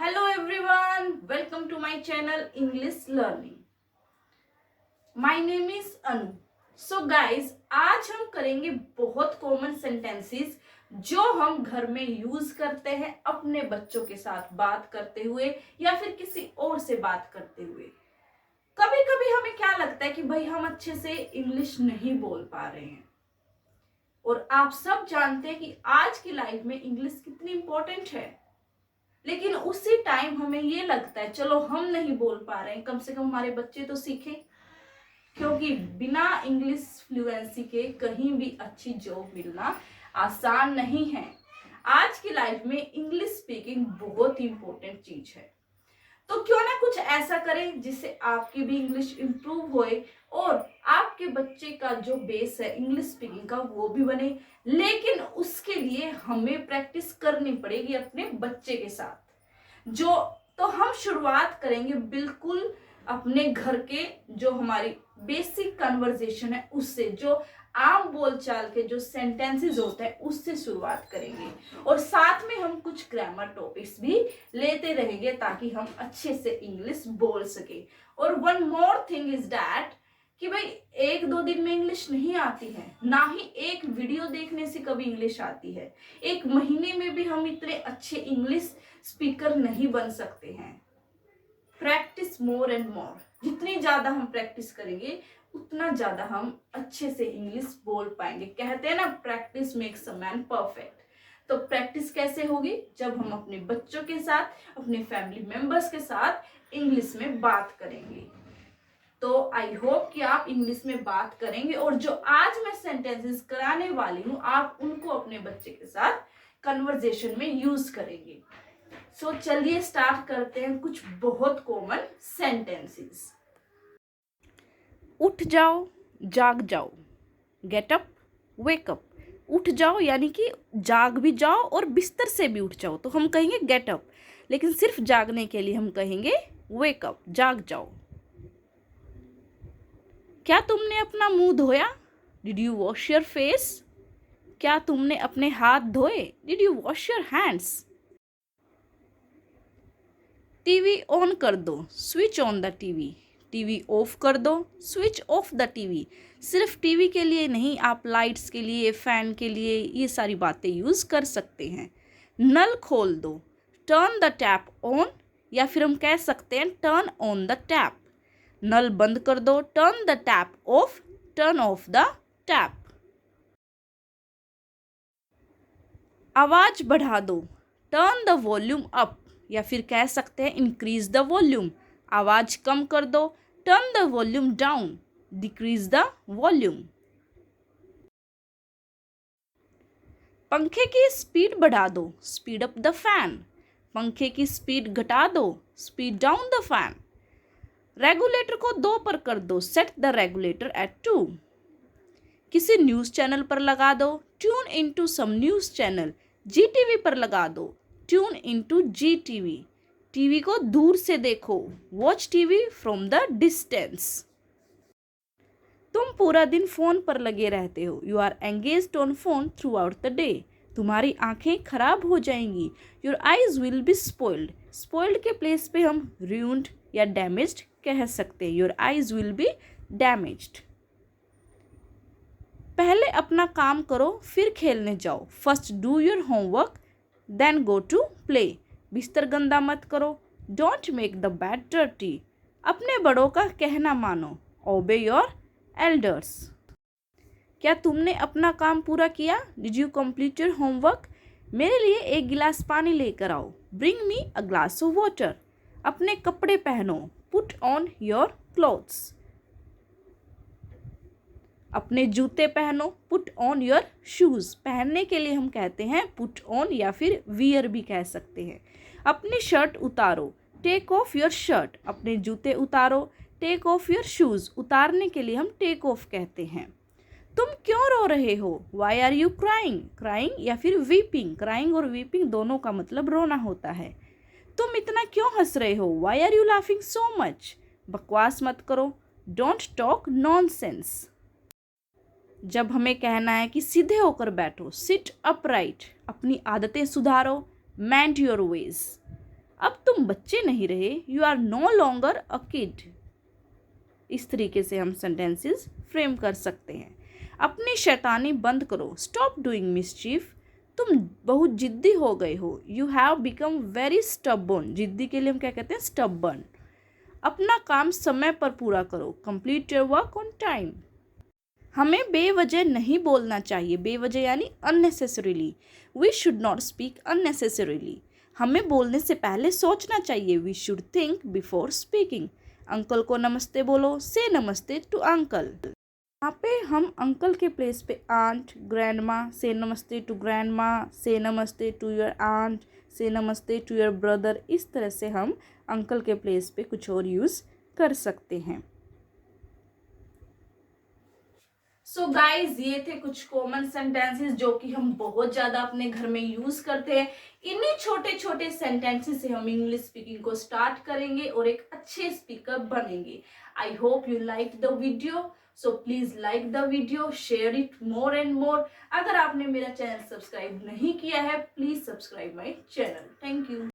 Hello everyone, welcome to my channel English Learning. My name is Anu. So guys, आज हम करेंगे बहुत common sentences जो हम घर में यूज करते हैं अपने बच्चों के साथ बात करते हुए या फिर किसी और से बात करते हुए। कभी कभी हमें क्या लगता है कि भाई हम अच्छे से इंग्लिश नहीं बोल पा रहे हैं, और आप सब जानते हैं कि आज की लाइफ में इंग्लिश कितनी इंपॉर्टेंट है। लेकिन उसी टाइम हमें ये लगता है चलो हम नहीं बोल पा रहे हैं, कम से कम हमारे बच्चे तो सीखें, क्योंकि बिना इंग्लिश फ्लुएंसी के कहीं भी अच्छी जॉब मिलना आसान नहीं है। आज की लाइफ में इंग्लिश स्पीकिंग बहुत ही इंपॉर्टेंट चीज है। तो क्यों ना कुछ ऐसा करें जिससे आपकी भी इंग्लिश इंप्रूव होए और आपके बच्चे का जो बेस है इंग्लिश स्पीकिंग का वो भी बने। लेकिन उसके लिए हमें प्रैक्टिस करनी पड़ेगी अपने बच्चे के साथ। तो हम शुरुआत करेंगे बिल्कुल अपने घर के जो हमारी बेसिक कन्वर्सेशन है उससे, जो आम बोलचाल के जो सेंटेंसेस होते हैं उससे शुरुआत करेंगे, और साथ में हम कुछ ग्रामर टॉपिक्स भी लेते रहेंगे ताकि हम अच्छे से इंग्लिश बोल सके। और one more thing is that कि भाई एक दो दिन में इंग्लिश नहीं आती है, ना ही एक वीडियो देखने से कभी इंग्लिश आती है। एक महीने में भी हम इतने अच्छे इंग्लिश स्पीकर नहीं बन सकते हैं। प्रैक्टिस मोर एंड मोर, जितनी ज्यादा हम प्रैक्टिस करेंगे उतना ज्यादा हम अच्छे से इंग्लिश बोल पाएंगे। कहते हैं ना, practice makes a man perfect. तो प्रैक्टिस कैसे होगी? जब हम अपने बच्चों के साथ, अपने फैमिली मेंबर्स के साथ इंग्लिश में बात करेंगे। तो आई होप कि आप इंग्लिश में बात करेंगे, और जो आज मैं सेंटेंसेस कराने वाली हूँ आप उनको अपने बच्चे के साथ कन्वर्जेशन में यूज करेंगे। सो चलिए स्टार्ट करते हैं कुछ बहुत कॉमन सेंटेंसेस। उठ जाओ, जाग जाओ, गेट अप, वेक अप। उठ जाओ यानी कि जाग भी जाओ और बिस्तर से भी उठ जाओ, तो हम कहेंगे गेट अप। लेकिन सिर्फ जागने के लिए हम कहेंगे वेक अप, जाग जाओ। क्या तुमने अपना मुंह धोया? Did you wash your face? क्या तुमने अपने हाथ धोए? Did you wash your hands? TV on कर दो, switch on the TV. TV off कर दो, स्विच ऑफ द टीवी। सिर्फ टीवी के लिए नहीं, आप लाइट्स के लिए, फैन के लिए ये सारी बातें यूज़ कर सकते हैं। नल खोल दो, टर्न द टैप ऑन, या फिर हम कह सकते हैं टर्न ऑन द टैप। नल बंद कर दो, turn the tap of, turn off the tap. आवाज़ बढ़ा दो, टर्न द वॉल्यूम अप, या फिर कह सकते हैं इंक्रीज द वॉल्यूम। आवाज़ कम कर दो, turn the volume down, decrease the volume. पंखे की स्पीड बढ़ा दो, स्पीड अप द फैन। पंखे की स्पीड घटा दो, speed down the fan. Regulator को 2 पर कर दो, सेट द रेगुलेटर एट 2। किसी न्यूज़ चैनल पर लगा दो, tune into some news channel. Zee TV पर लगा दो, tune into Zee TV. TV को दूर से देखो, watch TV from the distance. तुम पूरा दिन फोन पर लगे रहते हो, you are engaged on phone throughout the day. तुम्हारी आंखें खराब हो जाएंगी, your eyes will be spoiled. Spoiled के प्लेस पे हम ruined या डैमेज्ड कह सकते हैं, your eyes will B damaged. पहले अपना काम करो फिर खेलने जाओ, first do your homework then go to play. बिस्तर गंदा मत करो, don't make the bed dirty. अपने बड़ों का कहना मानो, ओबे योर एल्डर्स। क्या तुमने अपना काम पूरा किया? Did you complete your homework? मेरे लिए एक गिलास पानी लेकर आओ, bring me a glass of water. अपने कपड़े पहनो, पुट ऑन योर क्लोथ्स। अपने जूते पहनो, पुट ऑन योर शूज़। पहनने के लिए हम कहते हैं पुट ऑन या फिर वियर भी कह सकते हैं। अपनी शर्ट उतारो, टेक ऑफ योर शर्ट। अपने जूते उतारो, टेक ऑफ योर शूज़। उतारने के लिए हम टेक ऑफ कहते हैं। तुम क्यों रो रहे हो? Why are you crying? Crying या फिर वीपिंग, क्राइंग और वीपिंग दोनों का मतलब रोना होता है। तुम इतना क्यों हंस रहे हो? Why are you laughing so much? बकवास मत करो, डोंट टॉक नॉनसेंस। जब हमें कहना है कि सीधे होकर बैठो, सिट अपराइट। अपनी आदतें सुधारो, मेंट योर वेज। अब तुम बच्चे नहीं रहे, you are no longer a kid. इस तरीके से हम सेंटेंसेस फ्रेम कर सकते हैं। अपनी शैतानी बंद करो, स्टॉप डूइंग मिसचीफ। तुम बहुत जिद्दी हो गए हो, you have become very stubborn. जिद्दी के लिए हम क्या कहते हैं? स्टबर्न। अपना काम समय पर पूरा करो, complete your work on time. हमें बेवजह नहीं बोलना चाहिए, बेवजह यानी unnecessarily. We should not speak unnecessarily. हमें बोलने से पहले सोचना चाहिए, we should think before speaking. Uncle को नमस्ते बोलो, से नमस्ते टू अंकल। यहाँ पे हम अंकल के प्लेस पे आंट, ग्रैंड माँ, से नमस्ते टू ग्रैंड माँ, से नमस्ते टू योर आंट, से नमस्ते टू योर ब्रदर। इस तरह से हम अंकल के प्लेस पे कुछ और यूज़ कर सकते हैं। सो गाइज, ये थे कुछ कॉमन सेंटेंसेस जो कि हम बहुत ज्यादा अपने घर में यूज करते हैं। इन्हीं छोटे छोटे सेंटेंसेस से हम इंग्लिश स्पीकिंग को स्टार्ट करेंगे और एक अच्छे स्पीकर बनेंगे। I hope you like the video, so please like the video, share it more and more. अगर आपने मेरा चैनल सब्सक्राइब नहीं किया है, please subscribe my channel. Thank you.